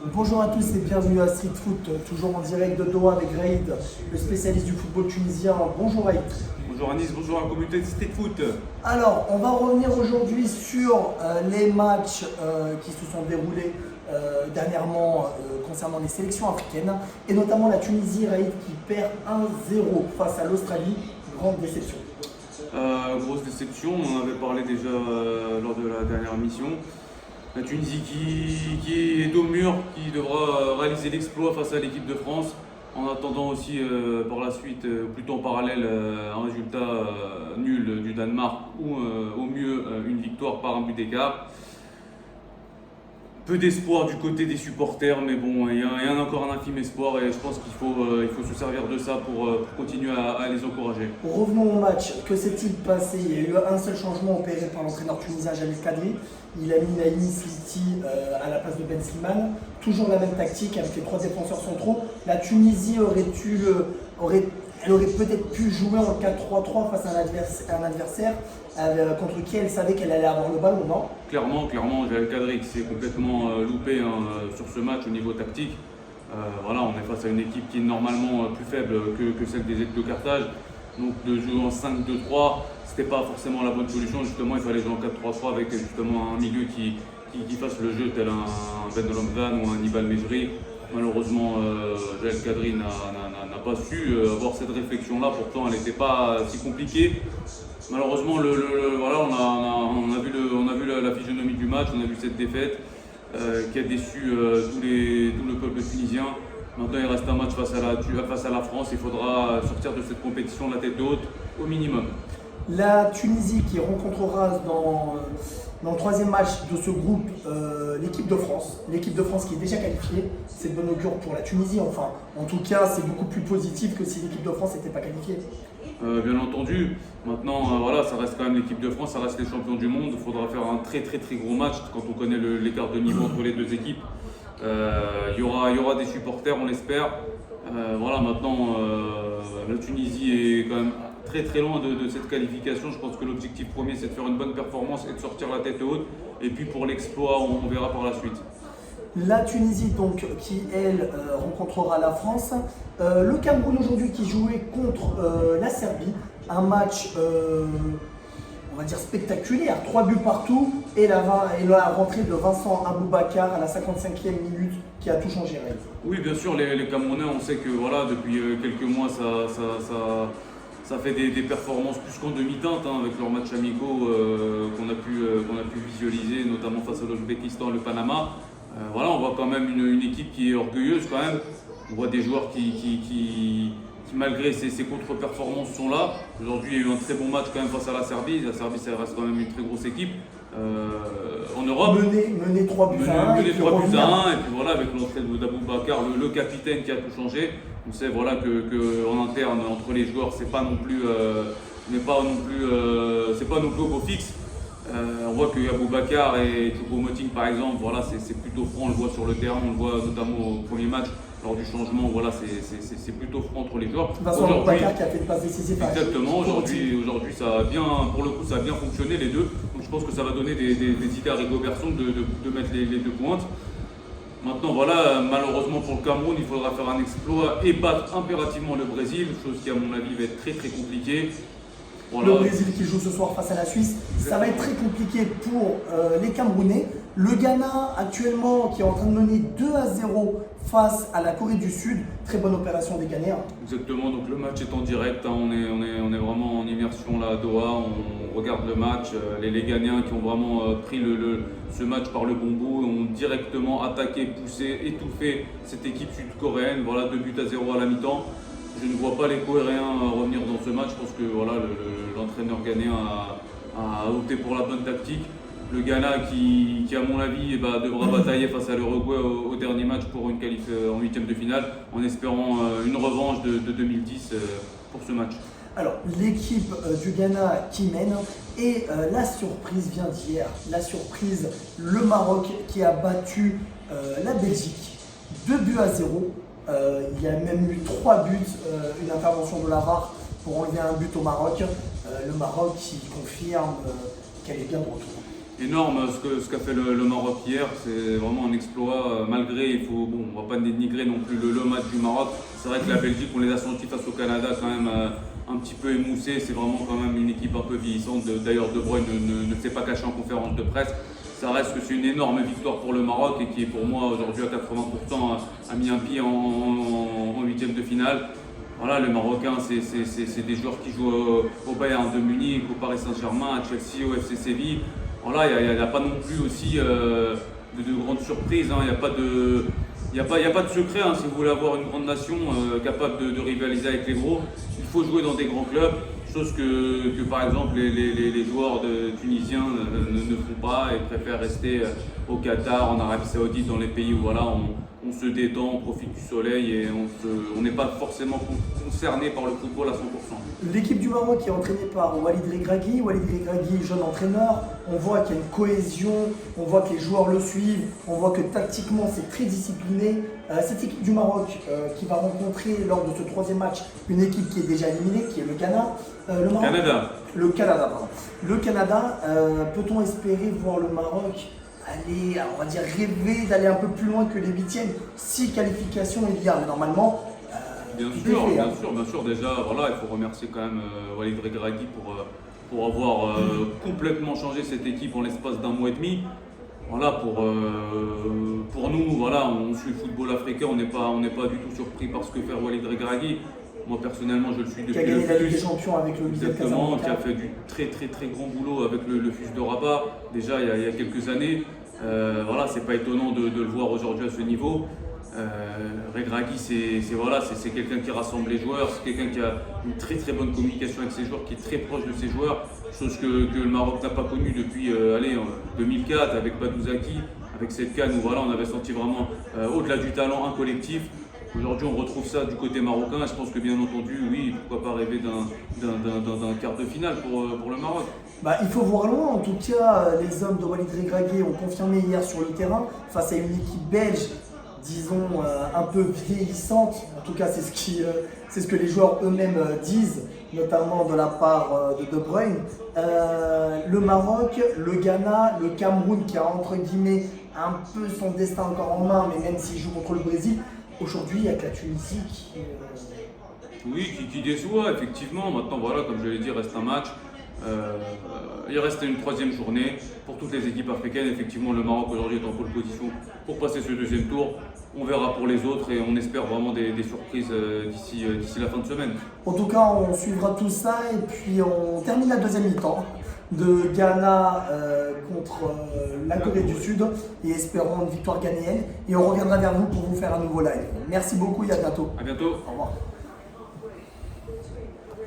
Bonjour à tous et bienvenue à Street Foot, toujours en direct de Doha avec Raïd, le spécialiste du football tunisien. Bonjour Raïd. Bonjour Anis, bonjour à la communauté de Street Foot. Alors, on va revenir aujourd'hui sur les matchs qui se sont déroulés dernièrement concernant les sélections africaines et notamment la Tunisie, Raïd, qui perd 1-0 face à l'Australie. Grande déception. Grosse déception, on en avait parlé déjà lors de la dernière émission. La Tunisie qui est au mur, qui devra réaliser l'exploit face à l'équipe de France, en attendant aussi par la suite, plutôt en parallèle, un résultat nul du Danemark ou au mieux une victoire par un but d'écart. Peu d'espoir du côté des supporters, mais bon, il y a encore un infime espoir et je pense qu'il faut se servir de ça pour continuer à les encourager. Revenons au match. Que s'est-il passé? Il y a eu un seul changement opéré par l'entraîneur tunisien Jalil Kadri. Il a mis Naïmi Sliti à la place de Ben Slimane. Toujours la même tactique avec les trois défenseurs centraux. La Tunisie aurait peut-être pu jouer en 4-3-3 face à un adversaire contre qui elle savait qu'elle allait avoir le ballon, non? Clairement, Jalil Kadri qui s'est complètement loupé sur ce match au niveau tactique. Voilà, on est face à une équipe qui est normalement plus faible que celle des Aides de Carthage. Donc de jouer en 5-2-3, c'était pas forcément la bonne solution. Justement, il fallait jouer en 4-3-3 avec justement un milieu qui fasse le jeu tel un Ben Lomban ou un Nibal Mejri. Malheureusement, Jalil Kadri n'a pas su avoir cette réflexion-là. Pourtant, elle n'était pas si compliquée. Malheureusement, voilà, on a vu la physionomie du match, on a vu cette défaite qui a déçu tout le peuple tunisien. Maintenant, il reste un match face à la France. Il faudra sortir de cette compétition de la tête haute au minimum. La Tunisie qui rencontrera dans le troisième match de ce groupe l'équipe de France. L'équipe de France qui est déjà qualifiée. C'est de bon augure pour la Tunisie. Enfin, en tout cas, c'est beaucoup plus positif que si l'équipe de France n'était pas qualifiée. Bien entendu. Maintenant, voilà, ça reste quand même l'équipe de France, ça reste les champions du monde. Il faudra faire un très gros match quand on connaît l'écart de niveau entre les deux équipes. Il y aura des supporters, on l'espère. Voilà, maintenant, la Tunisie est quand même très loin de cette qualification. Je pense que l'objectif premier, c'est de faire une bonne performance et de sortir la tête haute. Et puis pour l'exploit, on verra par la suite. La Tunisie, donc, qui elle rencontrera la France. Le Cameroun aujourd'hui qui jouait contre la Serbie. Un match, on va dire, spectaculaire. 3 buts partout et la rentrée de Vincent Aboubakar à la 55e minute qui a tout changé. Oui, bien sûr, les Camerounais, on sait que voilà, depuis quelques mois, ça fait des performances plus qu'en demi-teinte avec leurs matchs amicaux qu'on a pu visualiser, notamment face à l'Ouzbékistan et le Panama. Voilà, on voit quand même une équipe qui est orgueilleuse quand même. On voit des joueurs qui malgré ces contre-performances sont là. Aujourd'hui, il y a eu un très bon match quand même face à la Serbie. La Serbie, ça reste quand même une très grosse équipe en Europe. Mener 3 buts à 1. Mener 3 buts à 1. Et puis voilà, avec l'entrée d'Aboubacar, le capitaine qui a tout changé. On sait voilà, qu'en interne, entre les joueurs, c'est pas non plus au beau fixe. On voit que Aboubacar et Choupo-Moting par exemple, voilà, c'est plutôt franc, on le voit sur le terrain, on le voit notamment au premier match, lors du changement, voilà, c'est plutôt franc entre les joueurs. Vincent Aboubacar qui a fait une passe décisive. Exactement, aujourd'hui ça a bien, pour le coup, ça a bien fonctionné les deux. Donc je pense que ça va donner des idées à Rigobertson de mettre les deux pointes. Maintenant voilà, malheureusement pour le Cameroun, il faudra faire un exploit et battre impérativement le Brésil, chose qui à mon avis va être très compliquée. Voilà. Le Brésil qui joue ce soir face à la Suisse, ça va être très compliqué pour les Camerounais. Le Ghana actuellement qui est en train de mener 2-0 face à la Corée du Sud, très bonne opération des Ghanéens. Exactement, donc le match est en direct, on est vraiment en immersion là à Doha, on regarde le match, les Ghanéens qui ont vraiment pris ce match par le bon bout, ont directement attaqué, poussé, étouffé cette équipe sud-coréenne, voilà 2-0 à la mi-temps. Je ne vois pas les Coréens revenir dans ce match. Je pense que voilà, l'entraîneur ghanéen a opté pour la bonne tactique. Le Ghana qui à mon avis, devra batailler face à l'Uruguay au dernier match pour une qualif en huitième de finale, en espérant une revanche de 2010 pour ce match. Alors, l'équipe du Ghana qui mène et la surprise vient d'hier. La surprise, le Maroc qui a battu la Belgique 2-0. Il y a même eu 3 buts, une intervention de la VAR pour enlever un but au Maroc. Le Maroc qui confirme qu'elle est bien de retour. énorme ce qu'a fait le Maroc hier. C'est vraiment un exploit. Malgré, on va pas dénigrer non plus le match du Maroc. C'est vrai que la Belgique, on les a sentis face au Canada quand même un petit peu émoussés. C'est vraiment quand même une équipe un peu vieillissante. D'ailleurs, De Bruyne ne s'est pas caché en conférence de presse. Ça reste que c'est une énorme victoire pour le Maroc et qui est pour moi aujourd'hui à 80% a mis un pied en huitième de finale. Voilà, les Marocains, c'est des joueurs qui jouent au Bayern de Munich, au Paris Saint-Germain, à Chelsea, au FC Séville. Voilà, il n'y a pas non plus aussi de grandes surprises. Hein. Il n'y a pas de secret. Hein. Si vous voulez avoir une grande nation capable de rivaliser avec les gros, il faut jouer dans des grands clubs. Chose que par exemple les joueurs tunisiens ne font pas et préfèrent rester au Qatar, en Arabie Saoudite, dans les pays où voilà, on se détend, on profite du soleil et on n'est pas forcément concerné par le football à 100%. L'équipe du Maroc est entraînée par Walid Regragui. Walid Regragui, jeune entraîneur. On voit qu'il y a une cohésion, on voit que les joueurs le suivent, on voit que tactiquement c'est très discipliné. Cette équipe du Maroc qui va rencontrer lors de ce troisième match une équipe qui est déjà éliminée, qui est le Ghana. Le Canada, pardon. Le Canada, peut-on espérer voir le Maroc aller, on va dire, rêver d'aller un peu plus loin que les huitièmes si qualification il y a, mais normalement. Bien sûr. Déjà, voilà, il faut remercier quand même Walid Regragui pour avoir complètement changé cette équipe en l'espace d'un mois et demi. Voilà, pour nous, voilà, on suit le football africain, on n'est pas du tout surpris par ce que fait Walid Regragui. Moi personnellement, je le suis depuis qui a gagné la Ligue des Champions avec le Wydad Casablanca. Qui a fait du très grand boulot avec le FUS de Rabat, déjà il y a quelques années. Voilà, c'est pas étonnant de le voir aujourd'hui à ce niveau. Regragui, c'est quelqu'un qui rassemble les joueurs, c'est quelqu'un qui a une très bonne communication avec ses joueurs, qui est très proche de ses joueurs, chose que le Maroc n'a pas connue depuis 2004 avec Badou Zaki, avec cette CAN où voilà, on avait senti vraiment au-delà du talent un collectif. Aujourd'hui, on retrouve ça du côté marocain. Je pense que bien entendu, oui, pourquoi pas rêver d'un quart de finale pour le Maroc. Il faut voir loin. En tout cas, les hommes de Walid Regragui ont confirmé hier sur le terrain face à une équipe belge, disons, un peu vieillissante. En tout cas, c'est ce que les joueurs eux-mêmes disent, notamment de la part de De Bruyne. Le Maroc, le Ghana, le Cameroun qui a entre guillemets un peu son destin encore en main, mais même s'il joue contre le Brésil, aujourd'hui, avec la Tunisie qui déçoit, effectivement. Maintenant, voilà, comme je l'ai dit, reste un match. Il reste une troisième journée pour toutes les équipes africaines. Effectivement, le Maroc aujourd'hui est en pole position pour passer ce deuxième tour. On verra pour les autres et on espère vraiment des surprises d'ici la fin de semaine. En tout cas, on suivra tout ça et puis on termine la deuxième mi-temps de Ghana contre la Corée du Sud et espérons une victoire ghanéenne. Et on reviendra vers vous pour vous faire un nouveau live. Merci beaucoup et à bientôt. À bientôt. Au revoir.